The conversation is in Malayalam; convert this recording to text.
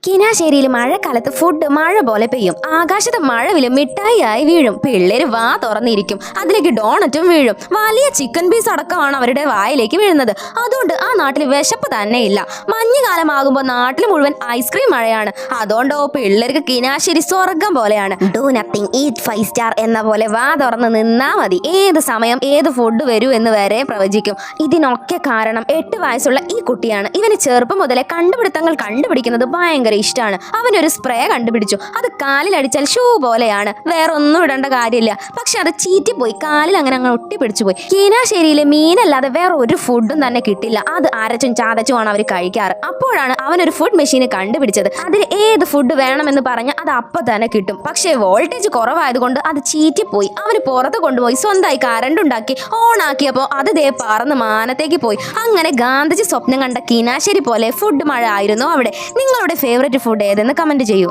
കിനാശ്ശേരിയിൽ മഴക്കാലത്ത് ഫുഡ് മഴ പോലെ പെയ്യും. ആകാശത്ത് മഴവിലും മിഠായിയായി വീഴും. പിള്ളേര് വാ തുറന്നിരിക്കും. അതിലേക്ക് ഡോണറ്റും വീഴും. വലിയ ചിക്കൻ പീസ് അടക്കമാണ് അവരുടെ വായിലേക്ക് വീഴുന്നത്. അതുകൊണ്ട് ആ നാട്ടിൽ വിശപ്പ് തന്നെ ഇല്ല. മഞ്ഞുകാലമാകുമ്പോൾ നാട്ടിൽ മുഴുവൻ ഐസ്ക്രീം മഴയാണ്. അതുകൊണ്ടോ പിള്ളേർക്ക് കിനാശ്ശേരി സ്വർഗം പോലെയാണ്. ഡു നത്തിങ് ഈറ്റ് 5 സ്റ്റാർ എന്ന പോലെ വാ തുറന്ന് നിന്നാ മതി. ഏത് സമയം ഏത് ഫുഡ് വരൂ എന്ന് വരെ പ്രവചിക്കും. ഇതിനൊക്കെ കാരണം 8 വയസ്സുള്ള ഈ കുട്ടിയാണ്. ഇവന് ചെറുപ്പം മുതലേ കണ്ടുപിടുത്തങ്ങൾ കണ്ടുപിടിക്കുന്നത് ഭയങ്കര ഇഷ്ടമാണ്. അവനൊരു സ്പ്രേ കണ്ടുപിടിച്ചു. അത് കാലിലടിച്ചാൽ ഷൂ പോലെയാണ്. വേറെ ഒന്നും ഇടേണ്ട കാര്യമില്ല. പക്ഷെ അത് ചീറ്റിപ്പോയി. കാലിൽ അങ്ങനെ ഒട്ടിപ്പിടിച്ചു പോയി. കിനാശ്ശേരിയിലെ മീനല്ലാതെ വേറെ ഒരു ഫുഡും തന്നെ കിട്ടില്ല. അത് അരച്ചും ചാതച്ചുമാണ് അവർ കഴിക്കാറ്. അപ്പോഴാണ് അവനൊരു ഫുഡ് മെഷീൻ കണ്ടുപിടിച്ചത്. അതിൽ ഏത് ഫുഡ് വേണമെന്ന് പറഞ്ഞാൽ അത് അപ്പം തന്നെ കിട്ടും. പക്ഷേ വോൾട്ടേജ് കുറവായതുകൊണ്ട് അത് ചീറ്റിപ്പോയി. അവന് പുറത്ത് കൊണ്ടുപോയി സ്വന്തമായി കറണ്ട് ഉണ്ടാക്കി ഓണാക്കിയപ്പോൾ അത് ദേ പറന്ന് മാനത്തേക്ക് പോയി. അങ്ങനെ ഗാന്ധിജി സ്വപ്നം കണ്ട കിനാശ്ശേരി പോലെ ഫുഡ് മഴ ആയിരുന്നു അവിടെ. നിങ്ങളുടെ ഫേവറേറ്റ് ഫുഡ് ഏതെന്ന് കമന്റ് ചെയ്യൂ.